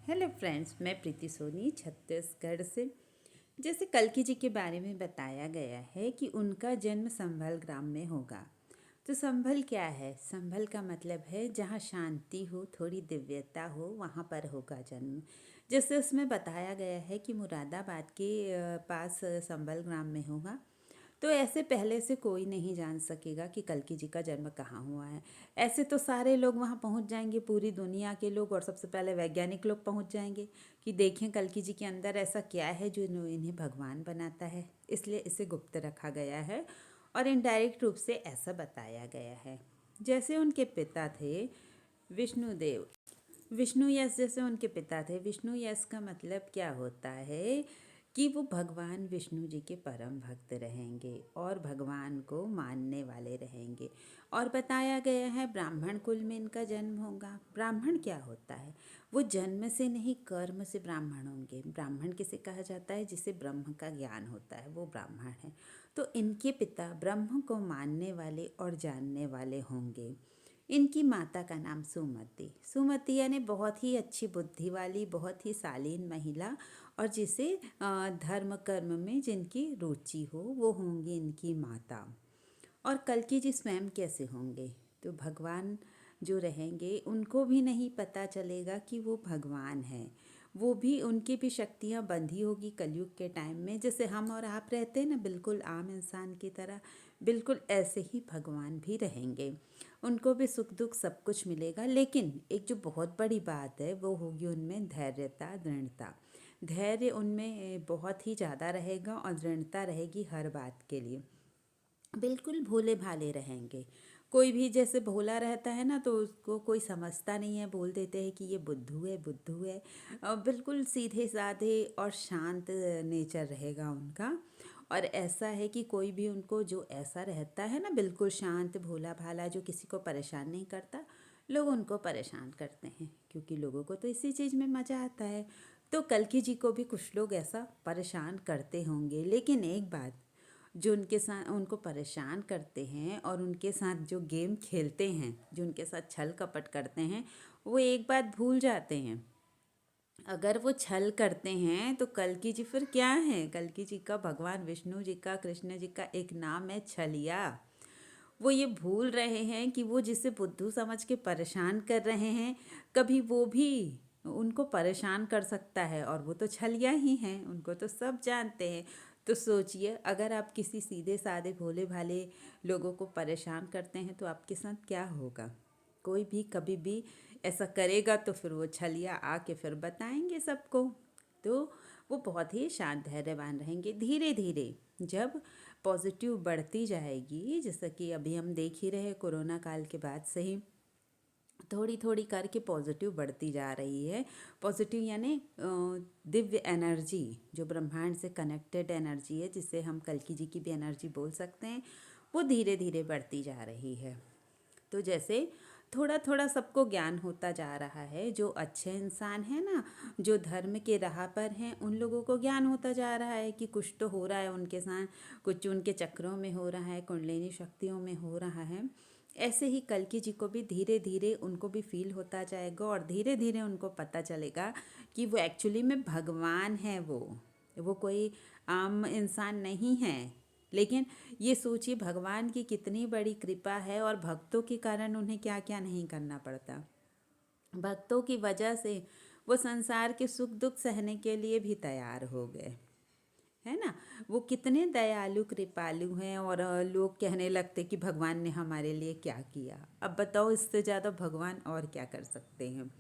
Hello friends, मैं प्रीति सोनी छत्तीसगढ़ से। जैसे कल्कि जी के बारे में बताया गया है कि उनका जन्म संभल ग्राम में होगा। तो संभल क्या है? संभल का मतलब है जहाँ शांति हो, थोड़ी दिव्यता हो, वहाँ पर होगा जन्म। जैसे उसमें बताया गया है कि मुरादाबाद के पास संभल ग्राम में होगा। तो ऐसे पहले से कोई नहीं जान सकेगा कि कल्कि जी का जन्म कहाँ हुआ है। ऐसे तो सारे लोग वहाँ पहुँच जाएंगे, पूरी दुनिया के लोग, और सबसे पहले वैज्ञानिक लोग पहुँच जाएंगे कि देखें कल्कि जी के अंदर ऐसा क्या है जो इन्हें भगवान बनाता है। इसलिए इसे गुप्त रखा गया है और इनडायरेक्ट रूप से ऐसा बताया गया है। जैसे उनके पिता थे विष्णुदेव, विष्णु यश जैसे उनके पिता थे। विष्णु यश का मतलब क्या होता है कि वो भगवान विष्णु जी के परम भक्त रहेंगे और भगवान को मानने वाले रहेंगे। और बताया गया है ब्राह्मण कुल में इनका जन्म होगा। ब्राह्मण क्या होता है? वो जन्म से नहीं, कर्म से ब्राह्मण होंगे। ब्राह्मण किसे कहा जाता है? जिसे ब्रह्म का ज्ञान होता है, वो ब्राह्मण है। तो इनके पिता ब्रह्म को मानने वाले और जानने वाले होंगे। इनकी माता का नाम सुमति। सुमति यानी बहुत ही अच्छी बुद्धि वाली, बहुत ही शालीन महिला, और जिसे धर्म कर्म में जिनकी रुचि हो वो होंगी इनकी माता। और कल्कि जी स्वयं कैसे होंगे? तो भगवान जो रहेंगे उनको भी नहीं पता चलेगा कि वो भगवान हैं। वो भी, उनकी भी शक्तियाँ बंधी होगी कलयुग के टाइम में। जैसे हम और आप रहते हैं ना, बिल्कुल आम इंसान की तरह, बिल्कुल ऐसे ही भगवान भी रहेंगे। उनको भी सुख दुख सब कुछ मिलेगा, लेकिन एक जो बहुत बड़ी बात है वो होगी उनमें धैर्यता, दृढ़ता। धैर्य उनमें बहुत ही ज़्यादा रहेगा और दृढ़ता रहेगी हर बात के लिए। बिल्कुल भोले भाले रहेंगे। कोई भी जैसे भोला रहता है ना, तो उसको कोई समझता नहीं है, बोल देते हैं कि ये बुद्धू है, बुद्धू है। बिल्कुल सीधे साधे और शांत नेचर रहेगा उनका। और ऐसा है कि कोई भी उनको जो ऐसा रहता है ना, बिल्कुल शांत भोला भाला, जो किसी को परेशान नहीं करता, लोग उनको परेशान करते हैं, क्योंकि लोगों को तो इसी चीज़ में मज़ा आता है। तो कल्कि जी को भी कुछ लोग ऐसा परेशान करते होंगे, लेकिन एक बात, जो उनके साथ उनको परेशान करते हैं और उनके साथ जो गेम खेलते हैं, जो उनके साथ छल कपट करते हैं, वो एक बात भूल जाते हैं। अगर वो छल करते हैं तो कल्कि जी फिर क्या है? कल्कि जी का, भगवान विष्णु जी का, कृष्ण जी का एक नाम है छलिया। वो ये भूल रहे हैं कि वो जिसे बुद्धू समझ के परेशान कर रहे हैं, कभी वो भी उनको परेशान कर सकता है, और वो तो छलिया ही हैं, उनको तो सब जानते हैं। तो सोचिए, अगर आप किसी सीधे साधे भोले भाले लोगों को परेशान करते हैं तो आपके साथ क्या होगा? कोई भी कभी भी ऐसा करेगा तो फिर वो छलिया आके फिर बताएंगे सबको। तो वो बहुत ही शांत धैर्यवान रहेंगे। धीरे धीरे जब पॉजिटिव बढ़ती जाएगी, जैसा कि अभी हम देख ही रहे कोरोना काल के बाद से ही थोड़ी थोड़ी करके पॉजिटिव बढ़ती जा रही है। पॉजिटिव यानी दिव्य एनर्जी, जो ब्रह्मांड से कनेक्टेड एनर्जी है, जिसे हम कल्कि जी की भी एनर्जी बोल सकते हैं, वो धीरे धीरे बढ़ती जा रही है। तो जैसे थोड़ा थोड़ा सबको ज्ञान होता जा रहा है, जो अच्छे इंसान हैं ना, जो धर्म के राह पर हैं, उन लोगों को ज्ञान होता जा रहा है कि कुछ तो हो रहा है उनके साथ, कुछ उनके चक्रों में हो रहा है, कुंडलिनी शक्तियों में हो रहा है। ऐसे ही कल्कि जी को भी धीरे धीरे उनको भी फील होता जाएगा, और धीरे धीरे उनको पता चलेगा कि वो एक्चुअली में भगवान है। वो कोई आम इंसान नहीं है। लेकिन ये सोचिए, भगवान की कितनी बड़ी कृपा है, और भक्तों के कारण उन्हें क्या क्या नहीं करना पड़ता। भक्तों की वजह से वो संसार के सुख दुख सहने के लिए भी तैयार हो गए, है ना। वो कितने दयालु कृपालु हैं, और लोग कहने लगते कि भगवान ने हमारे लिए क्या किया। अब बताओ, इससे ज़्यादा भगवान और क्या कर सकते हैं?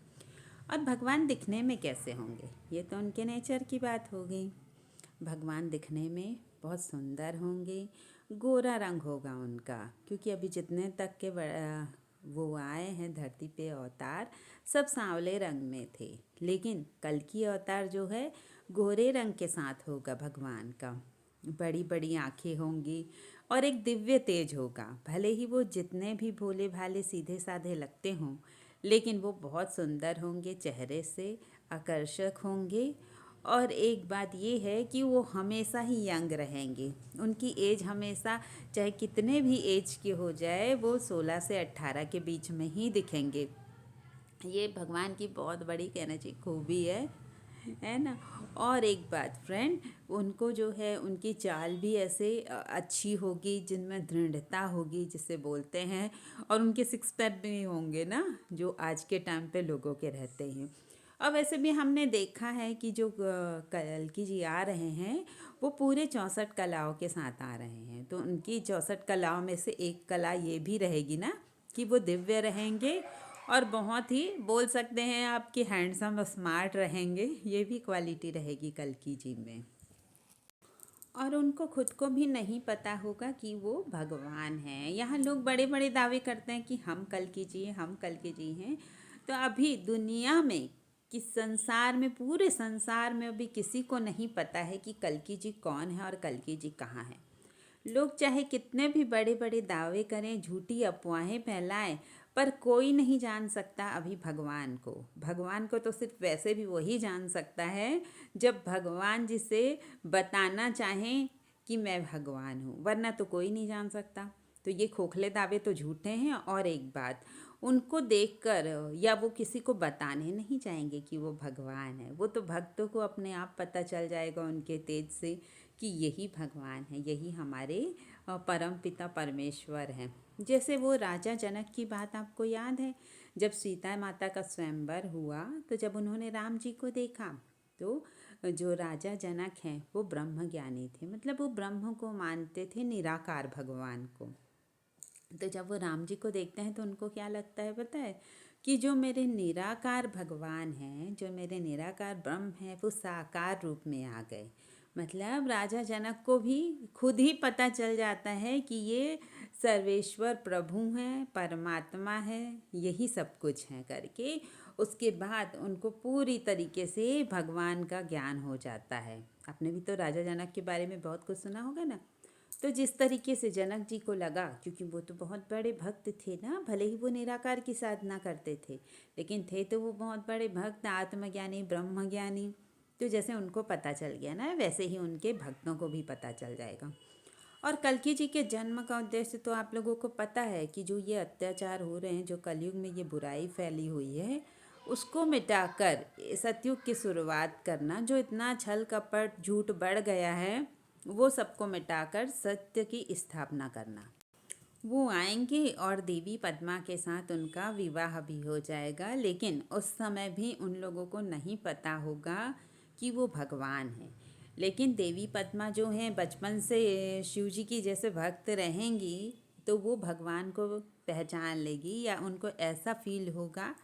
और भगवान दिखने में कैसे होंगे? ये तो उनके नेचर की बात हो गई। भगवान दिखने में बहुत सुंदर होंगे। गोरा रंग होगा उनका, क्योंकि अभी जितने तक के वो आए हैं धरती पे अवतार, सब सांवले रंग में थे। लेकिन कल की अवतार जो है, गोरे रंग के साथ होगा भगवान का। बड़ी बड़ी आंखें होंगी और एक दिव्य तेज होगा। भले ही वो जितने भी भोले भाले सीधे साधे लगते हों, लेकिन वो बहुत सुंदर होंगे, चेहरे से आकर्षक होंगे। और एक बात ये है कि वो हमेशा ही यंग रहेंगे। उनकी एज हमेशा, चाहे कितने भी एज के हो जाए, वो 16 से 18 के बीच में ही दिखेंगे। ये भगवान की बहुत बड़ी कहना चाहिए खूबी है ना। और एक बात फ्रेंड, उनको जो है उनकी चाल भी ऐसे अच्छी होगी जिनमें दृढ़ता होगी जिसे बोलते हैं, और उनके सिक्स पैक भी होंगे ना, जो आज के टाइम पे लोगों के रहते हैं। और वैसे भी हमने देखा है कि जो कल्कि जी आ रहे हैं वो पूरे 64 कलाओं के साथ आ रहे हैं, तो उनकी 64 कलाओं में से एक कला ये भी रहेगी ना कि वो दिव्य रहेंगे, और बहुत ही बोल सकते हैं आपकी हैंडसम स्मार्ट रहेंगे। ये भी क्वालिटी रहेगी कल्कि जी में। और उनको खुद को भी नहीं पता होगा कि वो भगवान हैं। यहाँ लोग बड़े बड़े दावे करते हैं कि हम कल्कि जी हैं, हम कल्कि जी हैं। तो अभी दुनिया में, कि संसार में, पूरे संसार में अभी किसी को नहीं पता है कि कल्कि जी कौन है और कल्कि जी कहाँ है। लोग चाहे कितने भी बड़े बड़े दावे करें, झूठी अफवाहें फैलाएं, पर कोई नहीं जान सकता अभी भगवान को। भगवान को तो सिर्फ वैसे भी वही जान सकता है जब भगवान जिसे बताना चाहें कि मैं भगवान हूँ, वरना तो कोई नहीं जान सकता। तो ये खोखले दावे तो झूठे हैं। और एक बात, उनको देखकर या वो किसी को बताने नहीं चाहेंगे कि वो भगवान है। वो तो भक्तों को अपने आप पता चल जाएगा उनके तेज से कि यही भगवान है, यही हमारे परम पिता परमेश्वर हैं। जैसे वो राजा जनक की बात आपको याद है, जब सीता माता का स्वयंवर हुआ, तो जब उन्होंने राम जी को देखा, तो जो राजा जनक हैं वो ब्रह्म ज्ञानी थे, मतलब वो ब्रह्म को मानते थे, निराकार भगवान को। तो जब वो राम जी को देखते हैं तो उनको क्या लगता है पता है, कि जो मेरे निराकार भगवान हैं, जो मेरे निराकार ब्रह्म हैं, वो साकार रूप में आ गए। मतलब राजा जनक को भी खुद ही पता चल जाता है कि ये सर्वेश्वर प्रभु हैं, परमात्मा है, यही सब कुछ है करके। उसके बाद उनको पूरी तरीके से भगवान का ज्ञान हो जाता है। आपने भी तो राजा जनक के बारे में बहुत कुछ सुना होगा ना। तो जिस तरीके से जनक जी को लगा, क्योंकि वो तो बहुत बड़े भक्त थे ना, भले ही वो निराकार की साधना करते थे, लेकिन थे तो वो बहुत बड़े भक्त, आत्मज्ञानी, ब्रह्मज्ञानी। तो जैसे उनको पता चल गया ना, वैसे ही उनके भक्तों को भी पता चल जाएगा। और कल्कि जी के जन्म का उद्देश्य तो आप लोगों को पता है कि जो ये अत्याचार हो रहे हैं, जो कलयुग में ये बुराई फैली हुई है, उसको मिटाकर सतयुग की शुरुआत करना। जो इतना छल कपट झूठ बढ़ गया है, वो सबको मिटाकर सत्य की स्थापना करना। वो आएंगे और देवी पद्मा के साथ उनका विवाह भी हो जाएगा, लेकिन उस समय भी उन लोगों को नहीं पता होगा कि वो भगवान हैं। लेकिन देवी पद्मा जो हैं बचपन से शिव जी की जैसे भक्त रहेंगी, तो वो भगवान को पहचान लेगी, या उनको ऐसा फील होगा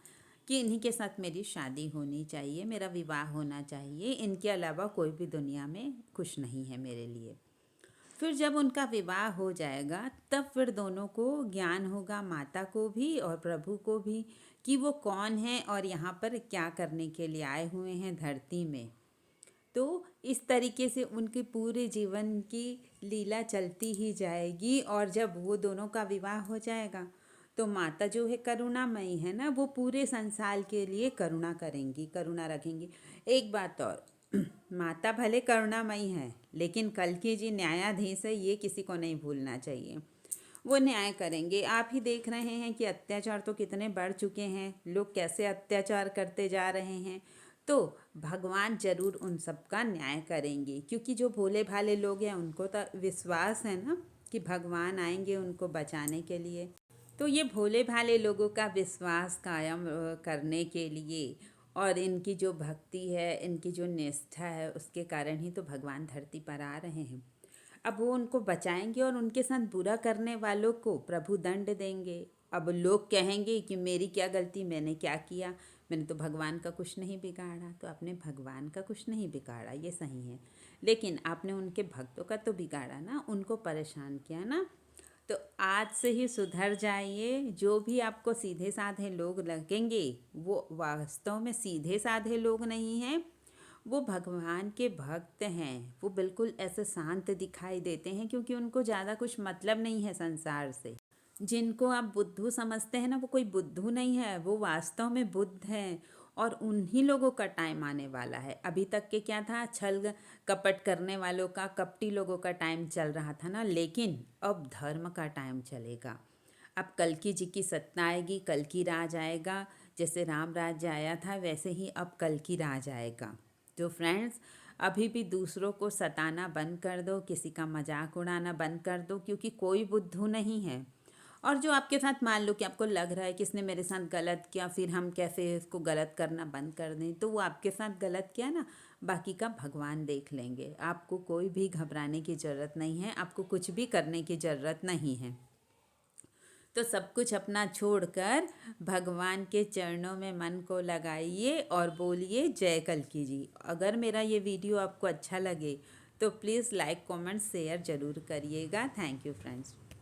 कि इन्हीं के साथ मेरी शादी होनी चाहिए, मेरा विवाह होना चाहिए, इनके अलावा कोई भी दुनिया में खुश नहीं है मेरे लिए। फिर जब उनका विवाह हो जाएगा, तब फिर दोनों को ज्ञान होगा, माता को भी और प्रभु को भी, कि वो कौन है और यहाँ पर क्या करने के लिए आए हुए हैं धरती में। तो इस तरीके से उनके पूरे जीवन की लीला चलती ही जाएगी। और जब वो दोनों का विवाह हो जाएगा, तो माता जो है करुणामयी है ना, वो पूरे संसार के लिए करुणा करेंगी, करुणा रखेंगी। एक बात और, माता भले करुणामयी है, लेकिन कल्कि जी न्यायाधीश है, ये किसी को नहीं भूलना चाहिए। वो न्याय करेंगे। आप ही देख रहे हैं कि अत्याचार तो कितने बढ़ चुके हैं, लोग कैसे अत्याचार करते जा रहे हैं। तो भगवान जरूर उन सब का न्याय करेंगे, क्योंकि जो भोले भाले लोग हैं उनको तो विश्वास है ना कि भगवान आएंगे उनको बचाने के लिए। तो ये भोले भाले लोगों का विश्वास कायम करने के लिए, और इनकी जो भक्ति है, इनकी जो निष्ठा है, उसके कारण ही तो भगवान धरती पर आ रहे हैं। अब वो उनको बचाएंगे और उनके साथ बुरा करने वालों को प्रभु दंड देंगे। अब लोग कहेंगे कि मेरी क्या गलती, मैंने क्या किया, मैंने तो भगवान का कुछ नहीं बिगाड़ा। तो आपने भगवान का कुछ नहीं बिगाड़ा, ये सही है, लेकिन आपने उनके भक्तों का तो बिगाड़ा ना, उनको परेशान किया ना। तो आज से ही सुधर जाइए। जो भी आपको सीधे साधे लोग लगेंगे, वो वास्तव में सीधे साधे लोग नहीं हैं, वो भगवान के भक्त हैं। वो बिल्कुल ऐसे शांत दिखाई देते हैं, क्योंकि उनको ज़्यादा कुछ मतलब नहीं है संसार से। जिनको आप बुद्धू समझते हैं ना, वो कोई बुद्धू नहीं है, वो वास्तव में बुद्ध हैं। और उन्हीं लोगों का टाइम आने वाला है। अभी तक के क्या था, छल कपट करने वालों का, कपटी लोगों का टाइम चल रहा था ना, लेकिन अब धर्म का टाइम चलेगा। अब कल्कि जी की सत्ता आएगी, कल्कि राज आएगा, जैसे राम राज्य आया था वैसे ही अब कल्कि राज आएगा। तो फ्रेंड्स, अभी भी दूसरों को सताना बंद कर दो, किसी का मजाक उड़ाना बंद कर दो, क्योंकि कोई बुद्धू नहीं है। और जो आपके साथ मान लो कि आपको लग रहा है कि इसने मेरे साथ गलत किया, फिर हम कैसे इसको गलत करना बंद कर दें, तो वो आपके साथ गलत किया ना, बाकी का भगवान देख लेंगे। आपको कोई भी घबराने की ज़रूरत नहीं है, आपको कुछ भी करने की ज़रूरत नहीं है। तो सब कुछ अपना छोड़कर भगवान के चरणों में मन को लगाइए और बोलिए जय कल्की जी। अगर मेरा ये वीडियो आपको अच्छा लगे तो प्लीज़ लाइक कमेंट शेयर ज़रूर करिएगा। Thank you friends.